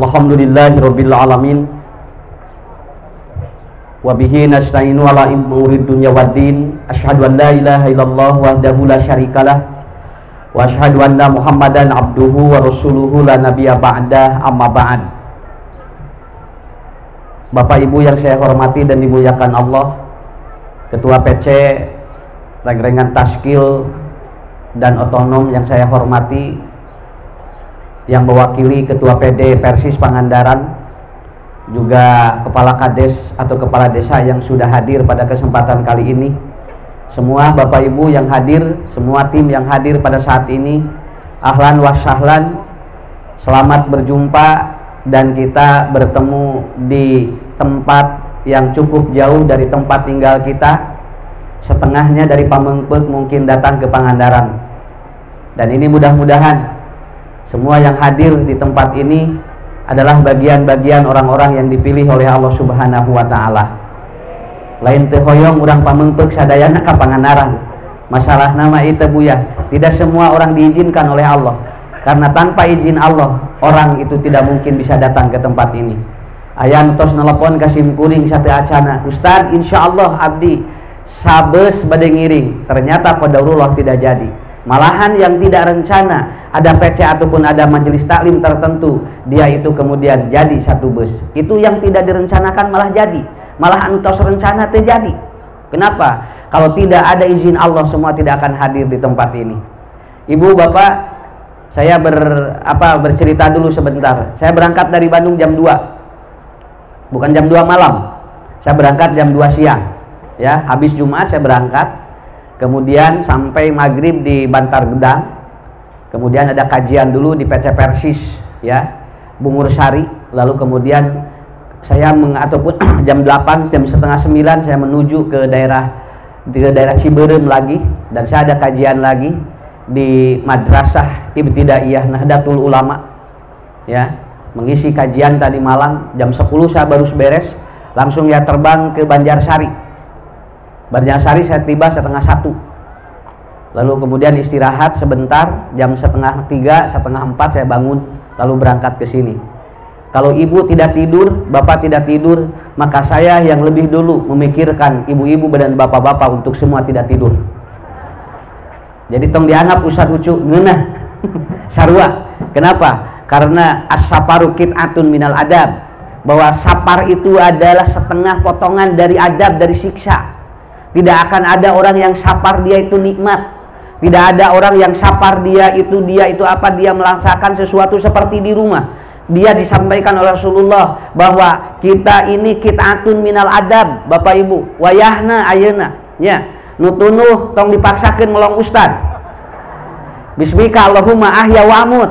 Alhamdulillahirabbil alamin. Wa bihi nasta'inu ala umuri dunya waddin. Asyhadu an la ilaha illallah wahdahu la syarikalah wa asyhadu anna Muhammadan abduhu wa rasuluhu la nabiyya ba'dah, amma ba'd. Bapak Ibu yang saya hormati dan dimuliakan Allah, Ketua PC Rengrengan Taskil dan Otonom yang saya hormati, yang mewakili Ketua PD Persis Pangandaran, juga Kepala Kades atau Kepala Desa yang sudah hadir pada kesempatan kali ini, semua Bapak Ibu yang hadir, semua tim yang hadir pada saat ini, ahlan wa sahlan, selamat berjumpa dan kita bertemu di tempat yang cukup jauh dari tempat tinggal kita, setengahnya dari Pamengpeuk mungkin datang ke Pangandaran. Dan ini mudah-mudahan semua yang hadir di tempat ini adalah bagian-bagian orang-orang yang dipilih oleh Allah Subhanahu wa Ta'ala. Lain teu hoyong urang Pamengpeuk sadayana ka Pangandaran. Masalah nama itu buya, tidak semua orang diizinkan oleh Allah. Karena tanpa izin Allah, orang itu tidak mungkin bisa datang ke tempat ini. Aya nu tos nelpon ka sim kuring sate acana, "Ustaz, insyaallah abdi sabes bade ngiring." Ternyata qadarullah tidak jadi. Malahan yang tidak rencana, ada PC ataupun ada majelis taklim tertentu, dia itu kemudian jadi satu bus. Itu yang tidak direncanakan malah jadi, malah entos rencana terjadi. Kenapa? Kalau tidak ada izin Allah, semua tidak akan hadir di tempat ini. Ibu, Bapak, saya bercerita dulu sebentar. Saya berangkat dari Bandung jam 2. Bukan jam 2 malam. Saya berangkat jam 2 siang. Ya, habis Jumat saya berangkat. Kemudian sampai maghrib di Bantar Gedang. Kemudian ada kajian dulu di PC Persis, ya, Bungur Sari. Lalu kemudian saya ataupun jam 8, jam setengah 9 saya menuju ke daerah Ciberem lagi, dan saya ada kajian lagi di Madrasah Ibtidaiyah Nahdlatul Ulama, ya, mengisi kajian tadi malam. Jam 10 saya baru beres, langsung ya terbang ke Banjarsari. Banjarsari saya tiba setengah 1. Lalu kemudian istirahat sebentar, jam setengah 3, setengah 4 saya bangun, lalu berangkat ke sini. Kalau ibu tidak tidur, bapak tidak tidur, maka saya yang lebih dulu memikirkan ibu-ibu dan bapak-bapak untuk semua tidak tidur. Jadi tong dianggap Ustaz Ucu ngeunah sarua. Kenapa? Karena as-safaru qit'atun minal adab, bahwa sapar itu adalah setengah potongan dari adab, dari siksa. Tidak akan ada orang yang sapar dia itu nikmat. Tidak ada orang yang sapar dia itu dia melaksanakan sesuatu seperti di rumah. Dia disampaikan oleh Rasulullah bahwa kita ini qit'atun minal adab, Bapak Ibu. Wayahna ayeuna, ya. Nutunuh tong dipaksakeun melong ustad. Bismika Allahumma ahya wa amut.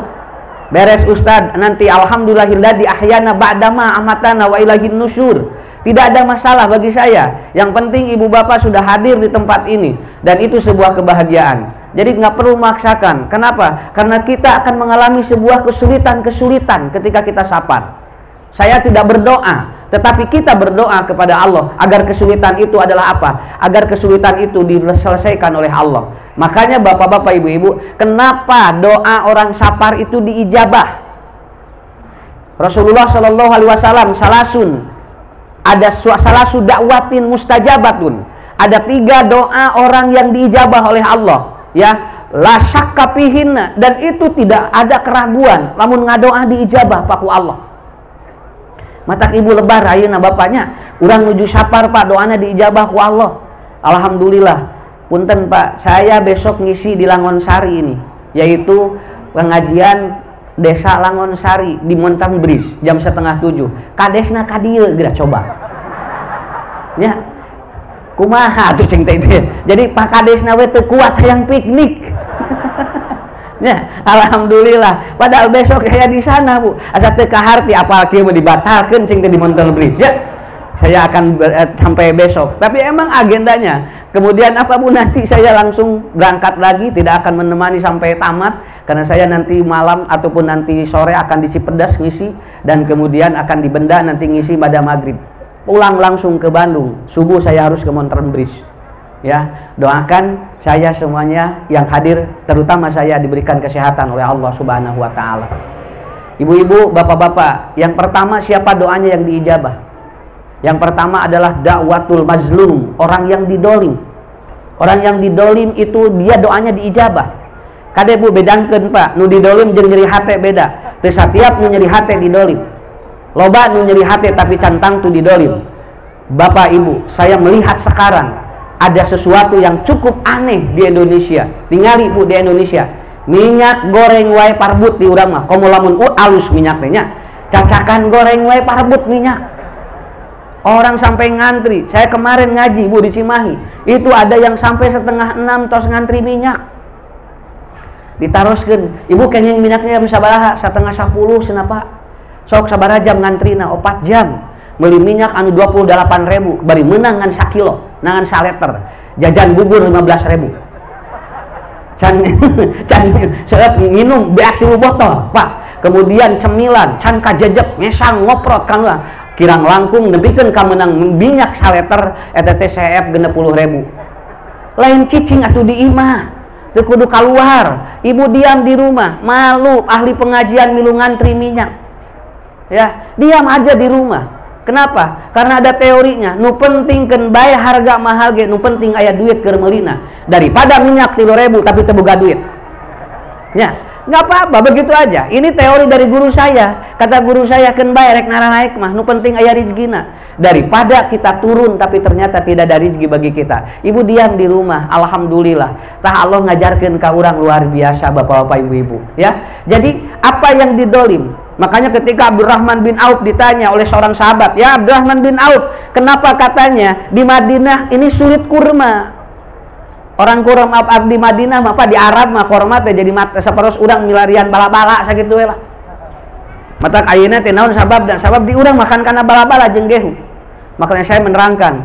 Beres ustad nanti alhamdulillahilladzi ahyana ba'dama amatana wa ilaihin nusyur. Tidak ada masalah bagi saya. Yang penting ibu bapak sudah hadir di tempat ini, dan itu sebuah kebahagiaan. Jadi nggak perlu memaksakan. Kenapa? Karena kita akan mengalami sebuah kesulitan ketika kita sapar. Saya tidak berdoa, tetapi kita berdoa kepada Allah agar kesulitan itu adalah apa? Agar kesulitan itu diselesaikan oleh Allah. Makanya bapak-bapak, ibu-ibu, kenapa doa orang sapar itu diijabah? Rasulullah Shallallahu Alaihi Wasallam salasun, ada salasu dakwatin mustajabatun, ada 3 doa orang yang diijabah oleh Allah, ya, la syakka fihinna, dan itu tidak ada keraguan lamun ngadoa diijabah paku Allah. Matak ibu lebar ayeuna bapaknya urang nuju sapar Pak, doana diijabah ku Allah. Alhamdulillah. Punten Pak, saya besok ngisi di Langonsari ini, yaitu pengajian Desa Langonsari di Montang Bridge jam 6:30. Kadesna ka dieu geura coba. Ya. Kumaha tuh cing teh. Jadi Pak Kadesna we teu kuat hayang piknik. Ya, alhamdulillah. Padahal besok saya di sana, Bu. Asa teu kaharti apal kieu dibatalkeun cing teh di Montang Bridge. Ya. Saya akan sampai besok. Tapi emang agendanya. Kemudian apa Bu, nanti saya langsung berangkat lagi, tidak akan menemani sampai tamat, karena saya nanti malam ataupun nanti sore akan di Cipedas ngisi, dan kemudian akan di Benda nanti ngisi pada maghrib. Pulang langsung ke Bandung, subuh saya harus ke Montang Bridge. Ya, doakan saya semuanya yang hadir, terutama saya diberikan kesehatan oleh Allah Subhanahu wa Ta'ala. Ibu-ibu, bapak-bapak, yang pertama siapa doanya yang diijabah? Yang pertama adalah dakwatul mazlum, orang yang didolim. Orang yang didolim itu dia doanya diijabah. Kade bu bedakeun Pak, nu didolim jeung nyeri hate beda. Teu satiap nu nyeri hate didolim. Loba nu nyeri hate tapi cantang tu didolim. Bapak Ibu, saya melihat sekarang ada sesuatu yang cukup aneh di Indonesia. Ningali Bu di Indonesia. Minyak goreng wae parbut di urang mah. Komo lamun alus minyaknya. Cacakan goreng wae parbut minyak. Orang sampai ngantri. Saya kemarin ngaji Bu di Cimahi. Itu ada yang sampai 5:30 tos ngantri minyak. Ditaroskeun. Ibu kenging minyaknya jam sabaraha? 9:30 cenah Pak. Sok sabaraha jam ngantrina? 4 jam. Beli minyak anu 28.000, bari meunang ngan 1 kilo, nangan 1 liter. Jajan bubur 15.000. Can seueur minum beak 3 botol, Pak. Kemudian cemilan, can kajejeg, ngesang ngoprot kan lah. Kirang langkung nepikeun ka meunang minyak 1 liter eta teh CF 60.000. Lain cicing atuh di imah. Teu kudu kaluar. Ibu diam di rumah, malu ahli pengajian milu ngantri minyak. Ya, diam aja di rumah. Kenapa? Karena ada teorinya. Nu penting keun bae harga mahal ge, nu penting aya duit keur meulina. Daripada minyak 3.000 tapi teu boga duit. Ya, nggak apa-apa, begitu aja. Ini teori dari guru saya. Kata guru saya, keun bae rek naik mah, nu penting aya rezekina. Daripada kita turun tapi ternyata tidak ada rezeki bagi kita. Ibu diam di rumah, alhamdulillah. Tah Allah ngajarkeun ka urang luar biasa Bapak-bapak Ibu-ibu, ya. Jadi apa yang didolim? Makanya ketika Abdurrahman bin Auf ditanya oleh seorang sahabat, ya Abdurrahman bin Auf, kenapa katanya di Madinah ini sulit kurma? Orang kurma di Madinah, apa di Arab mah kurma teh jadi saparos urang milarian bala-bala sakitu we lah. Matak ayeuna teh naon sabab dan sabab di urang makan kana bala-bala jeung gehu. Makanya saya menerangkan,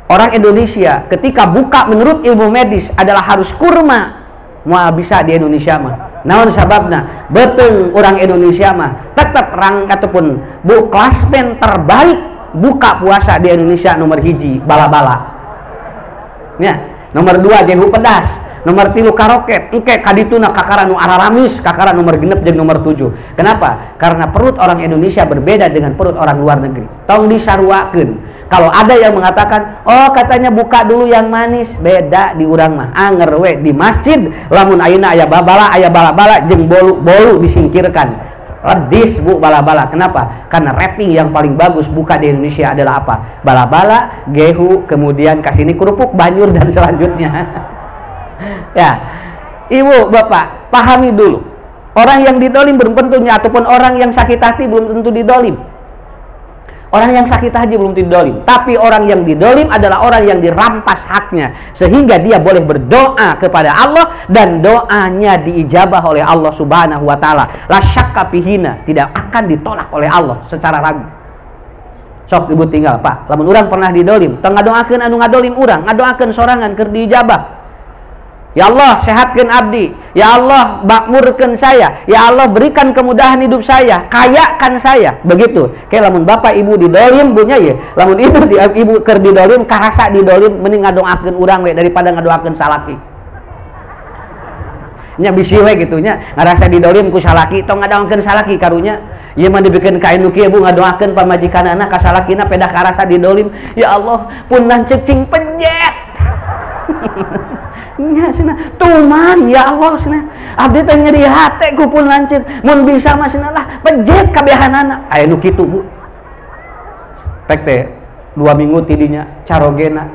orang Indonesia ketika buka menurut ilmu medis adalah harus kurma. Moal bisa di Indonesia mah. Naon sababna? Betul orang Indonesia mah tetap rang ataupun bu klasmen terbaik buka puasa di Indonesia nomor 1 bala-bala. Ya, nomor 2 jago pedas, nomor 3 karoket, engke kadituna kakara nu araramis, kakara nomor 6 jeung nomor 7. Kenapa? Karena perut orang Indonesia berbeda dengan perut orang luar negeri. Tong disaruakeun. Kalau ada yang mengatakan, oh katanya buka dulu yang manis, beda di urang mah. Anger we di masjid, lamun ayeuna aya bala-bala jeung bolu disingkirkan. Redis Bu bala-bala. Kenapa? Karena rating yang paling bagus buka di Indonesia adalah apa? Bala-bala, gehu, kemudian kasini kerupuk, banyur dan selanjutnya. Ya, Ibu, Bapak, pahami dulu. Orang yang didolim belum tentunya, ataupun orang yang sakit hati belum tentu didolim. Orang yang sakit hati belum didolim, tapi orang yang didolim adalah orang yang dirampas haknya, sehingga dia boleh berdoa kepada Allah dan doanya diijabah oleh Allah Subhanahu wa Ta'ala. La syakka fihina, tidak akan ditolak oleh Allah secara ragu. Sok Ibu tinggal, Pak, lamun urang pernah didolim, tong ngadoakeun anu ngadolim urang, ngadoakeun sorangan keur diijabah. Ya Allah, sehatkan abdi. Ya Allah, makmurkan saya. Ya Allah, berikan kemudahan hidup saya. Kayakan saya. Begitu. Kayak lamun bapak ibu didolim, bunya ya. Lamun ibu keur didolim, karasa didolim, mending ngadoakeun urang we daripada ngadoakeun salaki. Nya bisi we gitu nya. Ngarasa didolim ku salaki, tong ngadoakeun salaki karunya. Ieu mah dibikeun ka anu kieu Bu ngadoakeun pamajikanana ka salakina pedah karasa didolim. Ya Allah, pun lancek cing penjet. Nya cenah tuman ya Allah cenah abdi teh nyeri hate ku pun lancet mun bisa mah cenah lah pejet kabehanana aya nu kitu Bu tek teh 2 minggu ti dinya carogena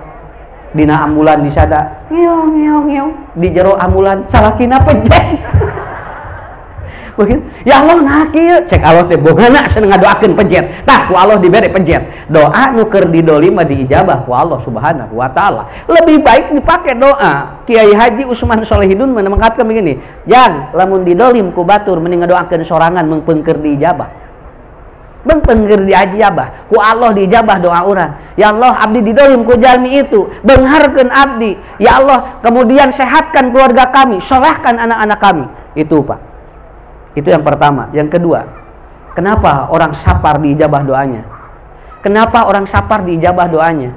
dina ambulan disada ngeong di jero ambulan salakina pejet begitu ya Allah nah kieu cek Allah teh bogana cenah ngadoakeun pejet tah ku Allah dibere pejet doa nu keur didolim mah diijabah ku Allah Subhanahu wa Ta'ala. Lebih baik dipakai doa. Kiai Haji Usman Solihidun mengatakan begini, jang lamun didolim ku batur mending ngadoakeun sorangan mengpeung keur diijabah, mengpeung keur diijabah ku Allah diijabah doa urang. Ya Allah abdi didolim ku jalmi itu, beungharkeun abdi. Ya Allah kemudian sehatkan keluarga kami, solehkan anak-anak kami. Itu Pak. Itu yang pertama. Yang kedua, kenapa orang sapar diijabah doanya? Kenapa orang sapar diijabah doanya?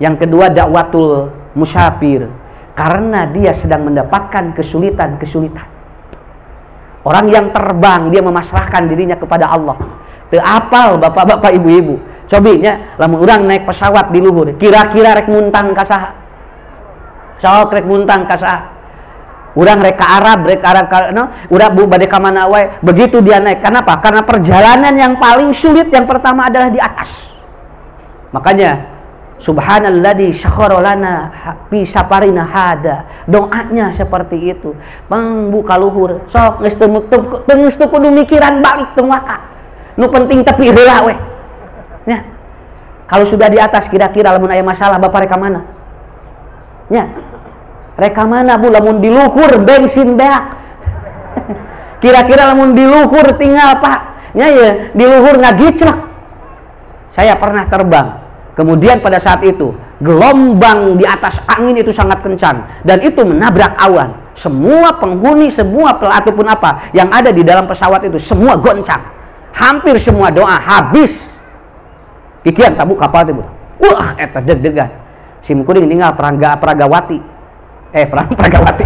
Yang kedua, dakwatul musafir. Karena dia sedang mendapatkan kesulitan-kesulitan. Orang yang terbang, dia memasrahkan dirinya kepada Allah. Teu apal bapak-bapak ibu-ibu. Cobinya, lamun urang naik pesawat di luhur, kira-kira rek muntang ka saha? Sok rek muntang ka saha? Urang rek ka Arab, urang bade ka mana wae. Begitu dia naik. Kenapa? Karena perjalanan yang paling sulit yang pertama adalah di atas. Makanya subhanalladzi syakhara lana fi safarina hada. Doanya seperti itu. Pangbuka luhur, sok geus teu kudu mikiran balik teu waka. Nu penting tepi heula we. Ya. Kalau sudah di atas kira-kira lamun aya masalah bapak reka mana? Ya. Reka mana Bu lamun di luhur bensin beak. Kira-kira lamun di luhur tinggal Pak. Ya di luhur ngagicrek. Saya pernah terbang. Kemudian pada saat itu gelombang di atas angin itu sangat kencang dan itu menabrak awan. Semua penghuni, semua ataupun apa yang ada di dalam pesawat itu semua goncang. Hampir semua doa habis. Pikiran tabuk kapal itu. Wah, eta deg-degan. Sim kuring ninggal Pragawati. Pragawati.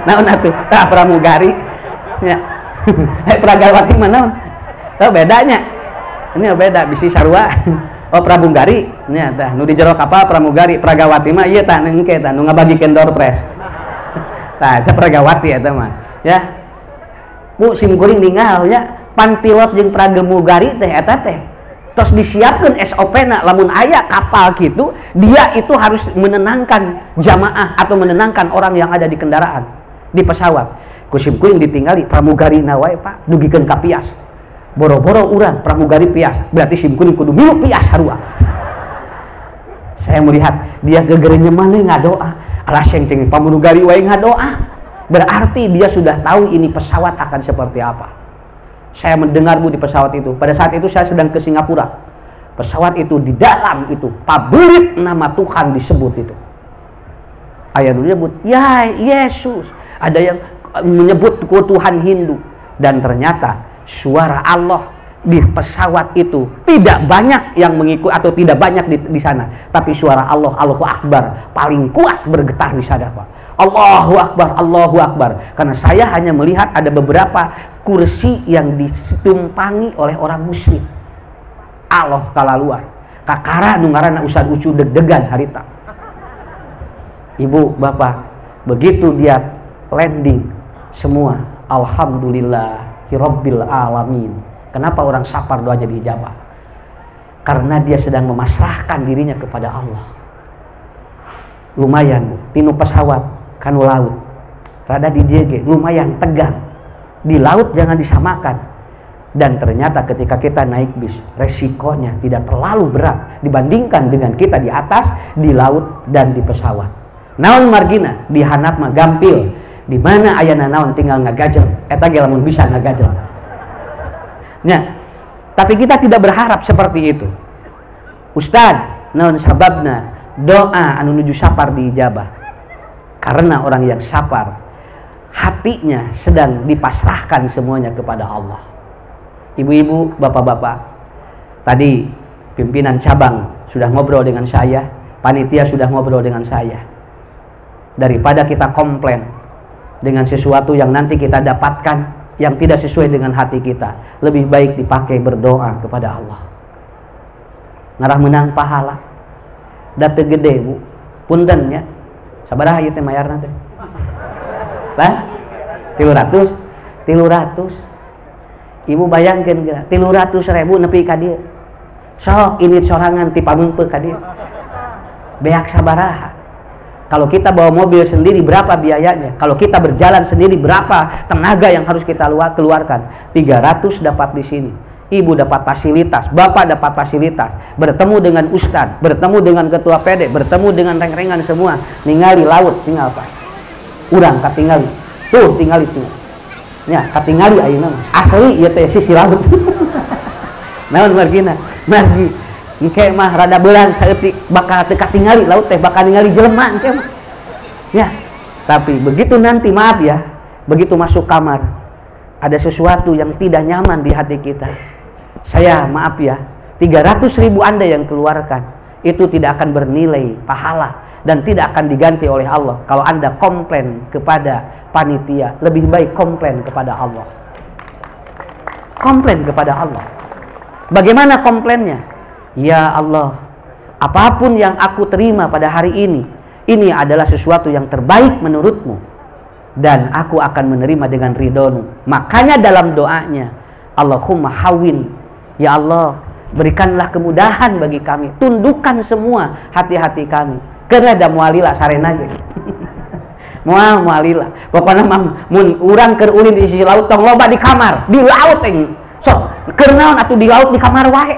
Naon atuh? Tah pramugari. Ya. Pragawati mana? Tahu bedanya? Ini beda bisi sarua. Oh pramugari. Nya tah nu di jero kapal pramugari, Pragawati mah ieu tah engke tah nu ngabagikeun door prize. Tah eta Pragawati eta mah. Ya. Bu sim kuring ninggal nya pan pilot jeung pragemugari teh eta teh tos disiapkeun SOP-na lamun aya kapal gitu dia itu harus menenangkan jamaah atau menenangkan orang yang ada di kendaraan di pesawat. Kusim kuring ditinggali pramugarina wae Pak dugikeun ka pias. Boro-boro urang pramugari pias berarti sim kuring kudu milu pias harua. Saya melihat dia gegerenya mana ngadoa alah sengceng pramugari wae ngadoa berarti dia sudah tahu ini pesawat akan seperti apa. Saya mendengar Bu di pesawat itu. Pada saat itu saya sedang ke Singapura. Pesawat itu di dalam itu tablik nama Tuhan disebut itu. Ayat dulu nyebut ya Yesus. Ada yang menyebut Tuhan Hindu dan ternyata suara Allah di pesawat itu tidak banyak yang mengikut atau tidak banyak di sana. Tapi suara Allah Allahu Akbar paling kuat bergetar di sana Pak. Allahu Akbar, Allahu Akbar. Karena saya hanya melihat ada beberapa kursi yang ditumpangi oleh orang muslim. Allah tala luar. Kakara nu ngaranna Ustaz Ucu deg-degan harita. Ibu, bapak, begitu dia landing semua alhamdulillahirabbil alamin. Kenapa orang sapar doanya diijabah? Karena dia sedang memasrahkan dirinya kepada Allah. Lumayan, Bu, tinu pesawat kanu laut rada di diege lumayan tegang di laut jangan disamakan dan ternyata ketika kita naik bis resikonya tidak terlalu berat dibandingkan dengan kita di atas di laut dan di pesawat. Naon margina di handap mah gampil di mana ayana naon tinggal ngagajel eta ge lamun bisa ngagajel nya tapi kita tidak berharap seperti itu. Ustad naon sababna doa anu nuju sapar diijabah? Karena orang yang sabar hatinya sedang dipasrahkan semuanya kepada Allah. Ibu-ibu, bapak-bapak, tadi pimpinan cabang sudah ngobrol dengan saya, panitia sudah ngobrol dengan saya. Daripada kita komplain dengan sesuatu yang nanti kita dapatkan yang tidak sesuai dengan hati kita, lebih baik dipakai berdoa kepada Allah. Ngarah menang pahala. Date gede Bu, punten ya. Sabaraha ieu teh mayarna teh? Lah? 300. Ibu bayangkeun geura 300.000 nepi ka dieu. Sok ini sorangan ti pamengpeuk ka dieu. Beak sabaraha? Kalau kita bawa mobil sendiri berapa biayanya? Kalau kita berjalan sendiri berapa tenaga yang harus kita keluarkan? 300 dapat di sini. Ibu dapat fasilitas, bapak dapat fasilitas, bertemu dengan ustad, bertemu dengan ketua PD, bertemu dengan reng-rengan semua, ningali laut tinggal apa? Urang katingali, tuh tinggal itu, ya katingali ayeuna asli ieu teh sisi laut. Naon margina, margi, engke mah rada beulan saeutik bakal teu katingali laut teh, bakal ningali jelema engke mah, ya. Tapi begitu nanti maaf ya, begitu masuk kamar, ada sesuatu yang tidak nyaman di hati kita. Saya maaf ya, 300.000 Anda yang keluarkan itu tidak akan bernilai pahala dan tidak akan diganti oleh Allah. Kalau Anda komplain kepada panitia, lebih baik komplain kepada Allah. Komplain kepada Allah. Bagaimana komplainnya? Ya Allah, apapun yang aku terima pada hari ini adalah sesuatu yang terbaik menurutmu, dan aku akan menerima dengan ridhomu. Makanya dalam doanya, Allahumma hawin, ya Allah, berikanlah kemudahan bagi kami, tundukkan semua hati-hati kami. Karena ada mualila sarena ge. Mualila. Pokoknya mun urang keur ulin di sisi laut tong loba di kamar, di laut teh. Sok, keur naon atuh di laut di kamar wae.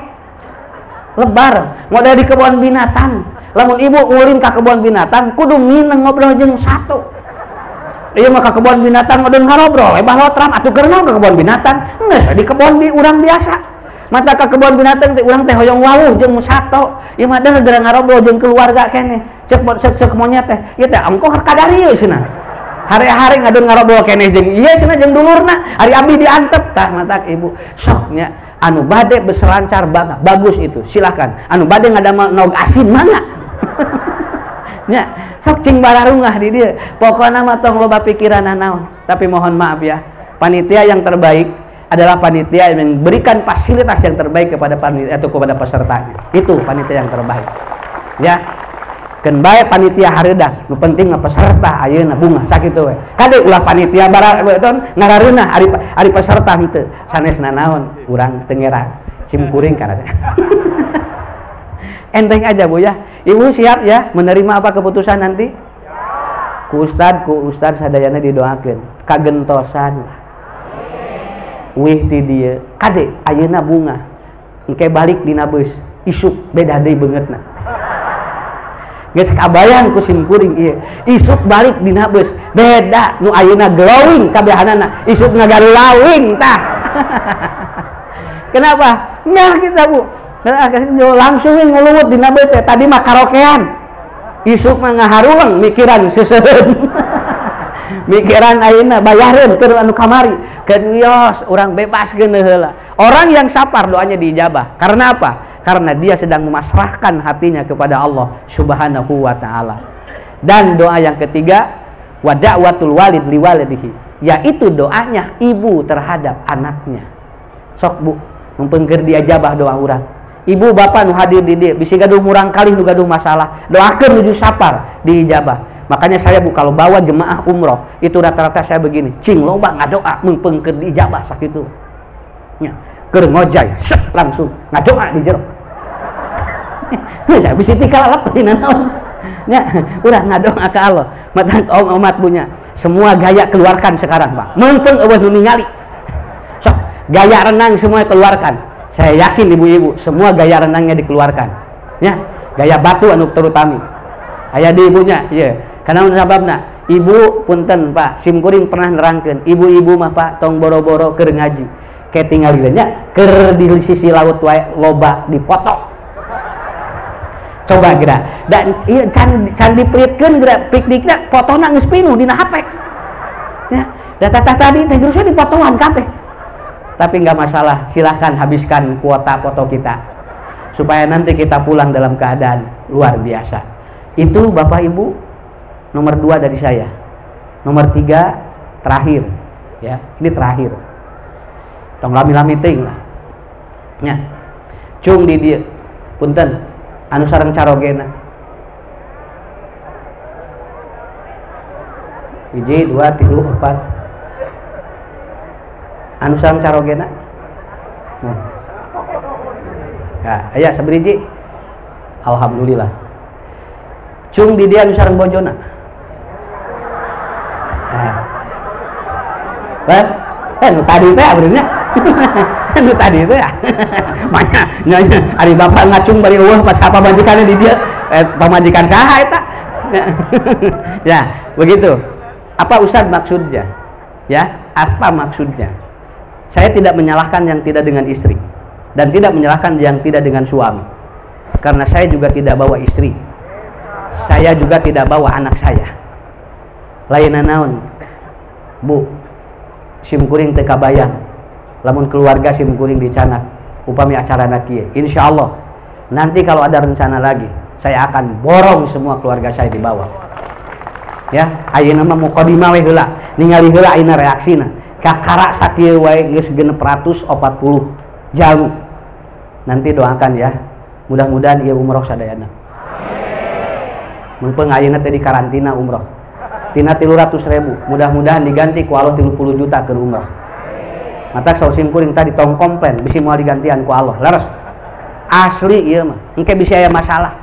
Lebar, modal di kebun binatang. Lamun ibu ulin ka kebun binatang kudu ngineng ngobrol jeung satu. Ieu mah ka kebun binatang modal ngarobrol, balotram atuh keur naon ka kebun binatang? Geus di kebun di urang biasa. Mata ke kebun binatang teh urang teh hoyong wawuh jeung sato. Ieu mah da gara ngarobrol jeung keluarga keneh. Cek monyet teh. Ieu teh engko kadarieu cenah. Hari-hari ngadeun ngarobrol keneh jeung ieu cenah jeung dulurna. Ari abdi diantep tah mata ibu. Sok nya anu bade berselancar banget. Bagus itu. Silakan. Anu bade ngadamel nog asin mana? Nya sok cing bararungah di dieu. Pokona mah tong loba pikiran naon. Tapi mohon maaf ya. Panitia yang terbaik adalah panitia yang memberikan fasilitas yang terbaik kepada panitia atau kepada pesertanya. Itu panitia yang terbaik. Ya. Keun bae panitia hareudah, nu penting peserta ayeuna bunga sakitu we. Kade ulah panitia baraton ngarareunah ari peserta henteu. Sanesna naon? Urang teu ngira. Simkuring kana. Enteng aja Bu ya. Ibu siap ya menerima apa keputusan nanti? Ku ustad sadayana didoakeun. Kagentosan. Wih ti dieu kade ayeuna bunga engke balik dina beus isuk beda deui beungeutna geus kabayang ku simkuring ieu isuk balik dina beus beda nu ayeuna glowing kabehanana isuk ngagarulawing tah. Kenapa? Nya kita Bu langsung nguluwut dina beus tadi mah karaokean isuk mah ngaharulang mikiran seuseun. Mikiran ayeuna bayareun keur anu kamari keun wios urang bebaskeun heula. Orang yang sabar doanya diijabah. Karena apa? Karena dia sedang memasrahkan hatinya kepada Allah Subhanahu wa taala. Dan doa yang ketiga, wa da'watul walid liwaladihi, yaitu doanya ibu terhadap anaknya. Sok Bu, mumpung keur diajabah doa urang. Ibu bapak nu hadir di dieu bisi gaduh murang kali nu gaduh masalah, doakeun nuju sabar diijabah. Makanya saya Bu kalau bawa jemaah umroh itu rata-rata saya begini, cing loba ngadoa mumpung keur diijabah sakitu. Nya, keur ngojay, langsung ngadoa di jero. Nya bisi tikalap dina naon. Nya, urang ngadoa ka Allah. Mata umat punya semua gaya keluarkan sekarang, Pak. Mumpung eueuh nu ningali. Sok, gaya renang semua keluarkan. Saya yakin ibu-ibu semua gaya renangnya dikeluarkan. Ya, gaya batu anu terutami. Aya di ibunya, iya. Karena sababna ibu punten Pak simkuring pernah nerangkeun ibu-ibu mah Pak tong boro-boro keur ngaji ke tinggal nya keur di sisi laut wae loba dipoto coba geura dan ieu can dipritkeun geura piknikna fotona geus pinuh dina HP ya data tadi teh geus dipotoan kabeh tapi enggak masalah silahkan habiskan kuota foto kita supaya nanti kita pulang dalam keadaan luar biasa. Itu Bapak Ibu nomor 2 dari saya. Nomor 3 terakhir ya, ini terakhir. Tong lami-lami teuing lah. Nya. Cung di dieu. Punten, anu sareng carogena. 1 2 3 4. Anu sareng carogena. Nah. Ya, aya sabriji. Alhamdulillah. Cung di dia anu sareng bojona. Nu tadi teh abrina. Nu tadi teh. Manya nya ari bapak ngacung bari eueuh pas apa majikanna di dia pamajikan saha eta. Ya, begitu. Apa Ustaz maksudnya? Ya, apa maksudnya? Saya tidak menyalahkan yang tidak dengan istri dan tidak menyalahkan yang tidak dengan suami. Karena saya juga tidak bawa istri. Saya juga tidak bawa anak saya. Lain naon Bu simkuring teu kabayang lamun keluarga simkuring di Canak upami acara kieu insyaallah nanti kalau ada rencana lagi saya akan borong semua keluarga saya di bawah. Ya, ayeuna mah muqaddimah we heula, ningali heula ayeuna reaksina. Kakara sakieu wae geus 640 jalmi. Nanti doakan ya. Mudah-mudahan ieu umroh sadayana. Mumpung ayeuna teh di karantina umroh. Tina 300.000, mudah-mudahan diganti ku Allah 30 juta ke umroh. Mata sausim kuring tadi tong komplain bisi moal digantian ku Allah. Laras. Asli ieu mah. Engke bisi aya masalah.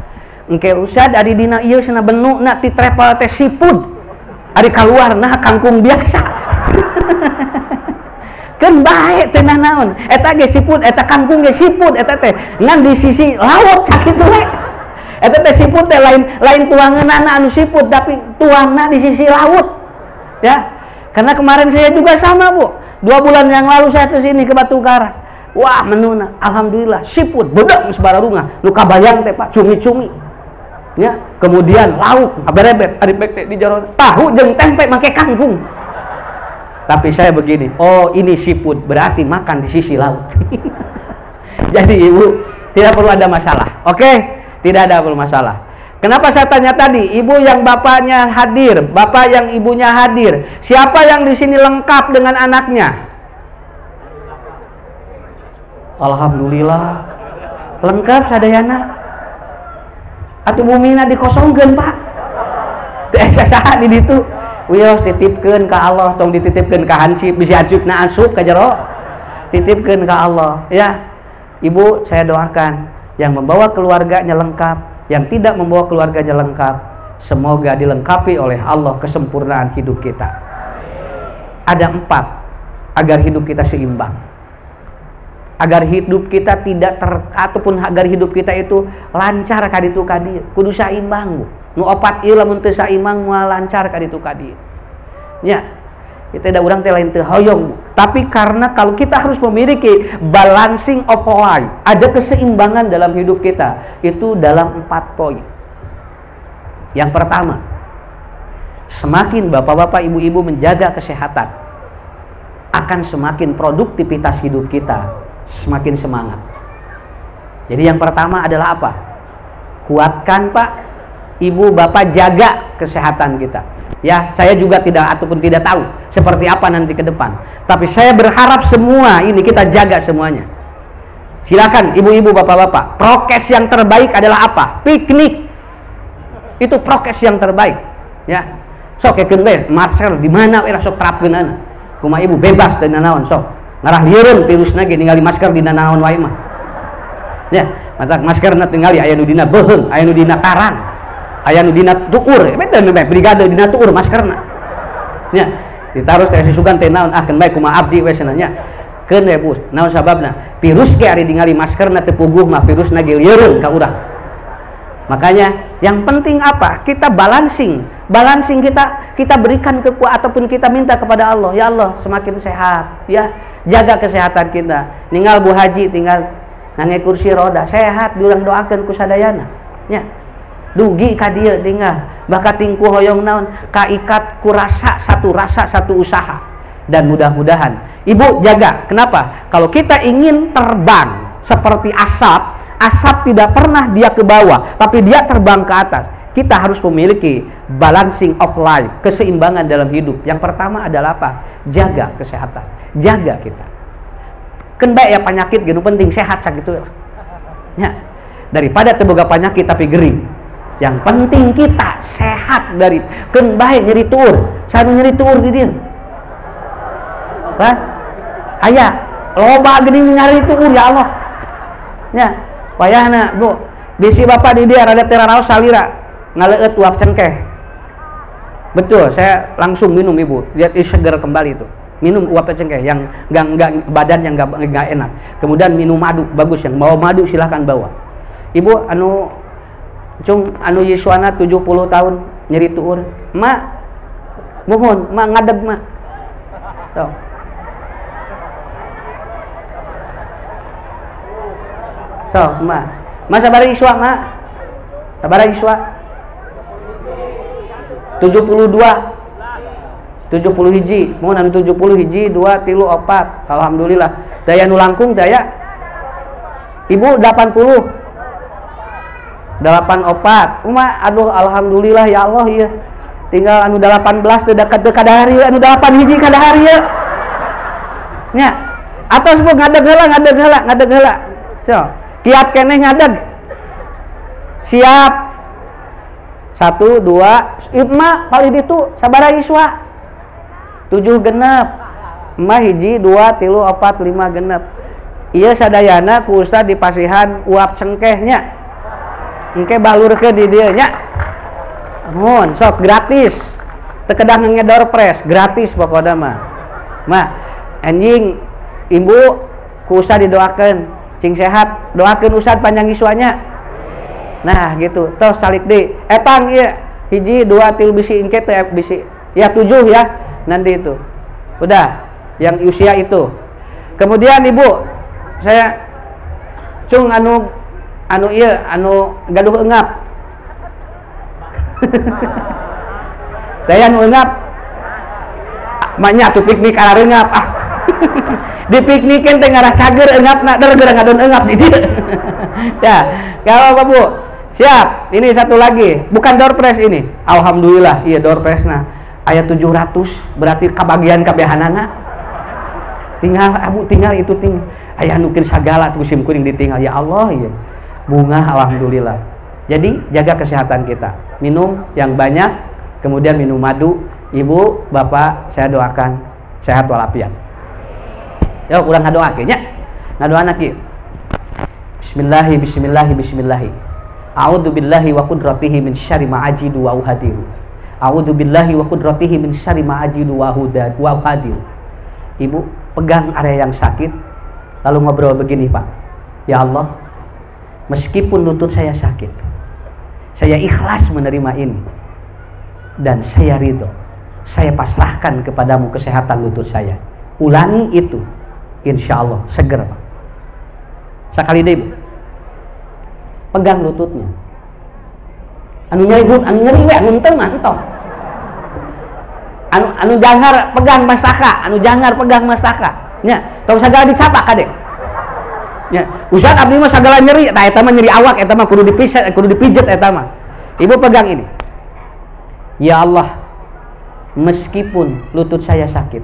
Engke usad ari dina ieu cenah benukna ti travel teh siput. Ari kaluar nah kangkung biasa. Keun bae teh naon. Eta ge siput, eta kangkung ge siput eta teh. Ngan di sisi laut sakitu we. Eta teh siput teh lain tuangeunana anu siput tapi tuangna di sisi laut. Ya. Karena kemarin saya juga sama, Bu. 2 bulan yang lalu saya ke sini ke Batu Karas. Wah, menuna, alhamdulillah siput bedak sabararunga. Nu kabayang teh Pak, cumi-cumi. Ya, kemudian lauk, berebet, ari bek teh di jero tahu jeung tempe make kangkung. Tapi saya begini, oh ini siput berarti makan di sisi laut. Jadi Ibu tidak perlu ada masalah. Oke? Tidak ada perlu masalah. Kenapa saya tanya tadi, ibu yang bapaknya hadir, bapak yang ibunya hadir, siapa yang di sini lengkap dengan anaknya? Alhamdulillah, lengkap sadayana. Atuh mumina dikosongkeun Pak. Teu saha di ditu. Wios titipkeun ka Allah, tong dititipkeun ka hansip, bisi hansipna asup ka jero. Titipkeun ka Allah, ya. Ibu, saya doakan yang membawa keluarganya lengkap, yang tidak membawa keluarganya lengkap, semoga dilengkapi oleh Allah kesempurnaan hidup kita. Ada 4 agar hidup kita seimbang, agar hidup kita tidak ataupun agar hidup kita itu lancar kaditu kadi, kudu saimbang, Bu. Nu 4 ieu lamun teu saimbang moal lancar kaditu kadi. Nya, kita da urang teh lain teu hoyong, tapi karena kalau kita harus memiliki balancing of life, ada keseimbangan dalam hidup kita, itu dalam 4 poin. Yang pertama, semakin bapak-bapak, ibu-ibu menjaga kesehatan, akan semakin produktivitas hidup kita semakin semangat. Jadi yang pertama adalah apa? Kuatkan Pak, ibu, bapak, jaga kesehatan kita. Ya, saya juga tidak ataupun tidak tahu seperti apa nanti ke depan. Tapi saya berharap semua ini kita jaga semuanya. Silakan ibu-ibu, bapak-bapak. Prokes yang terbaik adalah apa? Piknik. Itu prokes yang terbaik. Ya. Sok kekeun bae, masker di mana we sok terapkeunana. Kumaha ibu bebas teu nanaon sok. Ngarah lieureun virusna ge ningali masker di nanaon wae mah. Ya, mata maskerna tingali aya nu dina beuheung, aya nu dina karang. Aya nu dina tukur, beda brigade dina tukur maskerna. Nya, ditaruh teh sisugan teh naon keun bae kumaha abdi we cenah nya. Keun we bus, naon sababna? Virus ge ari ningali maskerna teu puguh mah virusna ge lieureun ka urang. Makanya yang penting apa? Kita balancing kita berikan kekuatan ataupun kita minta kepada Allah, ya Allah semakin sehat, ya jaga kesehatan kita. Ninggal Bu Haji tinggal nangge kursi roda, sehat diurang doakeun ku sadayana. Nya. Dugi ka dieu tinggal bakat tingku hoyong naon kaikat ku rasa satu usaha. Dan mudah-mudahan ibu jaga. Kenapa? Kalau kita ingin terbang seperti asap tidak pernah dia ke bawah tapi dia terbang ke atas, kita harus memiliki balancing of life, keseimbangan dalam hidup. Yang pertama adalah apa? Jaga kesehatan, jaga kita keun bae ya penyakit gitu penting sehat sakitu ya, daripada teboga penyakit tapi gering. Yang penting kita sehat dari keun bae nyeri tuur. Sanu nyeri tuur di dieu. Hah? Aya loba geuning nyeri tuur ya Allah. Nya, payahna Bu, bisi bapak di dia rada teraraos salira, ngaleueut uap cengkeh. Betul, saya langsung minum Ibu. Lihat seger kembali itu. Minum uap cengkeh yang enggak badan yang enggak enak. Kemudian minum madu, bagus yang bawa madu silahkan bawa. Ibu Cung anu yiswana 70 tahun nyeri tuur. Mak mohon, mak ngadeg mak. Tuh. So, mak. Mak sabar iswa, mak. Sabar iswa. 72. 70 hiji. Mohon anu 70 hiji 2 3 4. Alhamdulillah. Daya nu langkung daya. Ibu 80. 84 aduh alhamdulillah ya Allah ya tinggal anu 18 teu dekat kadahari anu 8 hiji kadahari ya nya atos bu ngadeg heula so kiat keneh ngadeg siap 1 2 mah paling ditu sabaraha iswa 7 genep mah hiji 2 3 4 5 genep ieu sadayana ku ustad di pasihan uap cengkehnya engke balurkeun di dieu nya mohon sok gratis tekedah ngedor pres gratis pokoknya mah anjing ibu ku ustad didoakeun cing sehat doakeun ustad panjang iswanya nah gitu terus salik di etang ieu hiji 2 3 bisi engke teh bisi ya 7 ya nanti itu udah yang usia itu kemudian ibu saya cung anu ieu anu gaduh engap saya anu engap maknya tuh piknik arah engap di piknikin teh ngarah cager engapna der ngadon engap di dieu ya kalau Bapak Bu siap ini satu lagi bukan door prize ini alhamdulillah iya door prize-na aya 700 berarti kabagian kabehanana tinggal abu tinggal itu tinggal aya nukin sagala tuh sim kuring ditinggal ya Allah ya bunga alhamdulillah jadi jaga kesehatan kita minum yang banyak kemudian minum madu ibu bapak saya doakan sehat walafiat yuk udah ngadoake nya ngadoana kieu bismillahi a'udzu billahi wa qudratihi min syarri ma ajidu wa uhadiru a'udzu billahi wa qudratihi min syarri ma ajidu wa uhadiru ibu pegang area yang sakit lalu ngobrol begini Pak ya Allah meskipun lutut saya sakit saya ikhlas menerima ini dan saya ridho saya pasrahkan kepadamu kesehatan lutut saya ulangi itu insya Allah seger Pak sekali deh ibu pegang lututnya anu nyeri we anu teu mah entok anu jangar pegang mastaka nya tong sagala disapa kadek nya Ustaz abdi mah sagala nyeri tah eta mah nyeri awak eta mah kudu dipijet eta mah ibu pegang ini ya Allah meskipun lutut saya sakit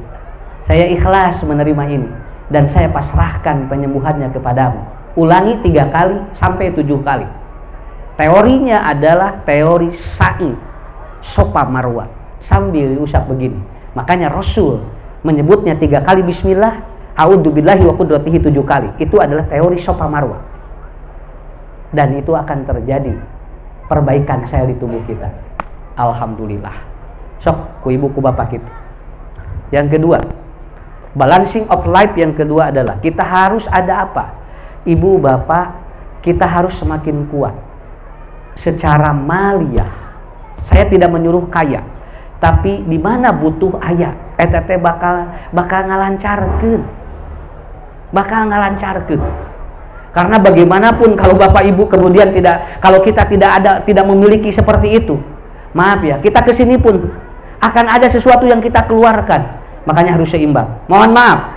saya ikhlas menerima ini dan saya pasrahkan penyembuhannya kepadamu ulangi 3 kali sampai 7 kali teorinya adalah teori sa'i sopa marwa sambil diusap begini makanya Rasul menyebutnya 3 kali bismillah a'udzubillahi wa qudratihi 7 kali itu adalah teori sopa marwa dan itu akan terjadi perbaikan sel di tubuh kita alhamdulillah sok ku ibu ku bapak kita yang kedua balancing of life yang kedua adalah kita harus ada apa ibu bapak kita harus semakin kuat secara maliyah saya tidak menyuruh kaya tapi di mana butuh aya eta teh bakal ngalancarkeun karena bagaimanapun kalau bapak ibu kemudian kalau kita tidak memiliki seperti itu maaf ya kita kesini pun akan ada sesuatu yang kita keluarkan makanya harus seimbang mohon maaf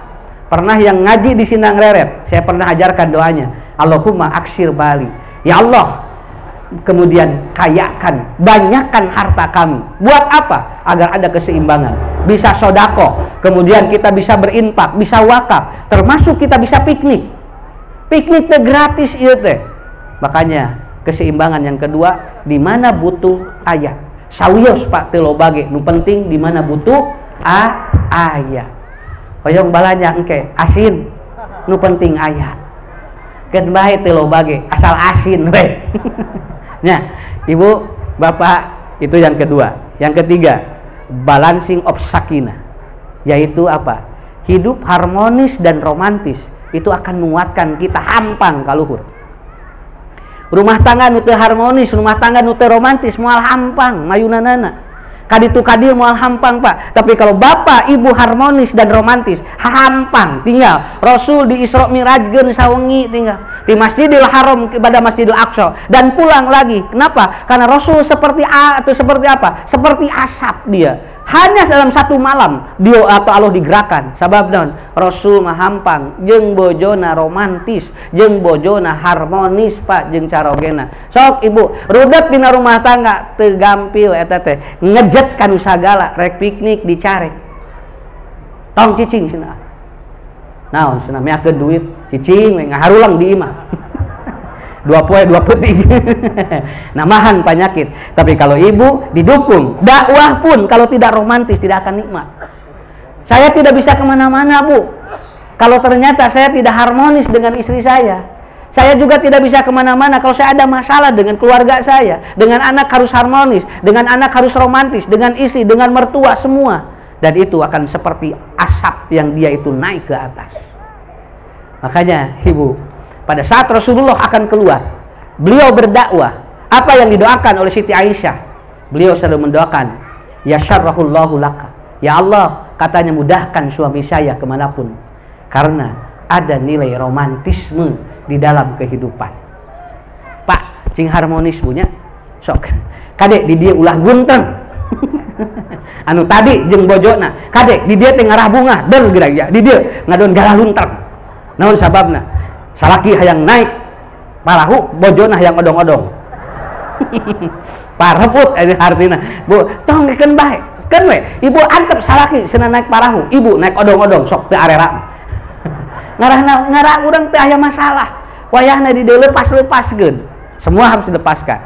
pernah yang ngaji di Sindang Reret saya pernah ajarkan doanya Allahumma aksir bali ya Allah kemudian kayakan, banyakkan harta kami. Buat apa? Agar ada keseimbangan. Bisa sodako, kemudian kita bisa berinfak, bisa wakaf, termasuk kita bisa piknik. Piknik teh gratis ieu teh. Makanya keseimbangan yang kedua, di mana butuh ayat. Sawios Pak teu loba ge, nu penting di mana butuh ayat. Hoyong balanya engke asin, nu penting ayat. Keun bae teu loba ge, asal asin we. Nah, ibu, bapak, itu yang kedua. Yang ketiga, balancing of sakinah, yaitu apa? Hidup harmonis dan romantis itu akan menguatkan kita hampang kaluhur. Rumah tangga nu teu harmonis, rumah tangga nu teu romantis moal hampang mayunanana. Kaditu kadieu moal hampang Pak. Tapi kalau bapak ibu harmonis dan romantis, hampang tinggal. Rasul di Isra Mi'rajkeun sawengi tinggal di Masjidil Haram kepada Masjidil Aqsa dan pulang lagi. Kenapa? Karena Rasul seperti seperti apa? Seperti asap dia. hanya dalam satu malam dia atau Allah digerakkan. Sabab naon? Rasul mah hampang jeung bojona romantis, jeung bojona harmonis Pak jeung carogena. Sok ibu rudet dina rumah tangga teu gampil eta teh ngejet kanu sagala rek piknik dicarek. Tong cicing cenah. Naon cenah meakeun duit cicing we ngaharulang di imah. Dua poe dua peuting. Namahan penyakit. Tapi kalau ibu didukung, dakwah pun kalau tidak romantis tidak akan nikmat. Saya tidak bisa kemana-mana Bu kalau ternyata saya tidak harmonis dengan istri saya. Saya juga tidak bisa kemana-mana kalau saya ada masalah dengan keluarga saya. Dengan anak harus harmonis, dengan anak harus romantis, dengan istri, dengan mertua, semua. Dan itu akan seperti asap yang dia itu naik ke atas. Makanya ibu, pada saat Rasulullah akan keluar, beliau berdakwah. Apa yang didoakan oleh Siti Aisyah? Beliau selalu mendoakan, ya syarrahullahu laka. Ya Allah, katanya mudahkan suami saya kemanapun. Karena ada nilai romantisme di dalam kehidupan. Pak, cing harmonis punya. Sok, kadek di dia ulah gunteng. Anu tadi jeung bojona, kadek di dia teh ngarah bunga, der geura ya. Di dia ngadon galah luntang. Naon sababna? Salaki hayang naik parahu, bojona hayang odong-odong. Pareput ini artinya. Bu, tong dikeun bae. Keun we, ibu antep salaki cenah naik parahu, ibu naik odong-odong sok teu arera. Ngarah urang teh aya masalah. Wayahna di dieu lepas-lepaskeun. Semua harus dilepaskan.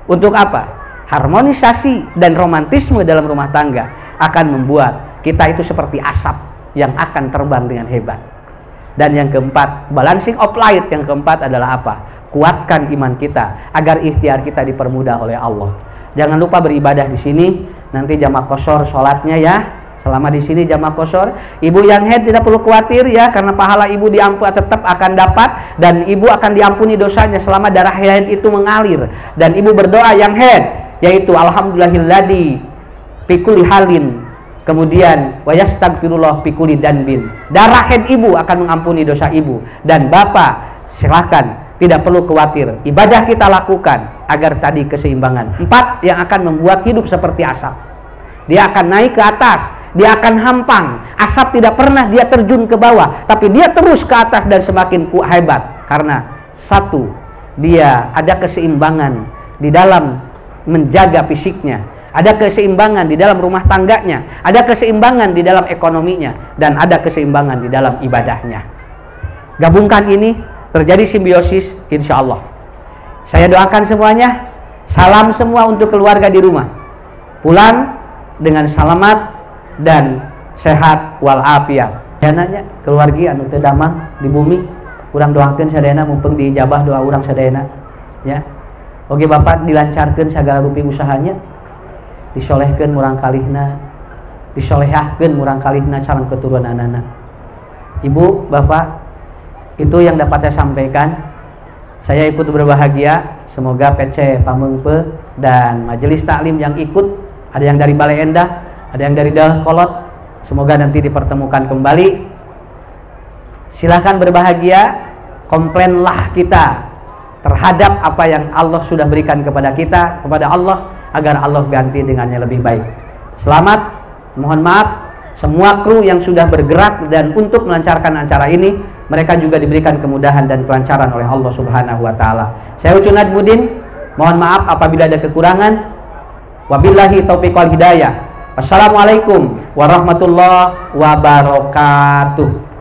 Untuk apa? Harmonisasi dan romantisme dalam rumah tangga akan membuat kita itu seperti asap yang akan terbang dengan hebat. Dan yang keempat, balancing of light. Yang keempat adalah apa? Kuatkan iman kita agar ikhtiar kita dipermudah oleh Allah. Jangan lupa beribadah di sini. Nanti jamaah qashar sholatnya ya. Selama di sini jamaah qashar, ibu yang haid tidak perlu khawatir ya, karena pahala ibu diampuni tetap akan dapat, dan ibu akan diampuni dosanya selama darah haid itu mengalir. Dan ibu berdoa yang haid, yaitu alhamdulillahilladzi fi kulli halin, kemudian wa yastaghfirullah fi kulli danbin. Darah haid ibu akan mengampuni dosa ibu. Dan bapak silakan tidak perlu khawatir, ibadah kita lakukan agar tadi keseimbangan. 4 yang akan membuat hidup seperti asap. Dia akan naik ke atas, dia akan hampang. Asap tidak pernah dia terjun ke bawah, tapi dia terus ke atas dan semakin hebat. Karena satu, dia ada keseimbangan di dalam menjaga fisiknya, ada keseimbangan di dalam rumah tangganya, ada keseimbangan di dalam ekonominya, dan ada keseimbangan di dalam ibadahnya. Gabungkan ini, terjadi simbiosis insya Allah. Saya doakan semuanya. Salam semua untuk keluarga di rumah. Pulang dengan selamat dan sehat walafiat. Jananya keluarga anu teu damang di bumi, urang doakeun sadayana mumpung diijabah doa urang sadayana ya. Oge Bapak dilancarkeun segala rupi usahanya, disolehkeun murang kalihna, disolehahkeun murang kalihna sareng keturunanana. Ibu, Bapak, itu yang dapat saya sampaikan. Saya ikut berbahagia. Semoga PC Pameungpe dan majelis taklim yang ikut, ada yang dari Balai Endah, ada yang dari Dayakolot, semoga nanti dipertemukan kembali. Silahkan berbahagia. Komplainlah kita terhadap apa yang Allah sudah berikan kepada kita, kepada Allah, agar Allah ganti dengannya lebih baik. Selamat, mohon maaf semua kru yang sudah bergerak dan untuk melancarkan acara ini, mereka juga diberikan kemudahan dan kelancaran oleh Allah Subhanahu wa taala. Saya Ucun Najmuddin, mohon maaf apabila ada kekurangan. Wabillahi taufiq wal hidayah. Wassalamualaikum warahmatullahi wabarakatuh.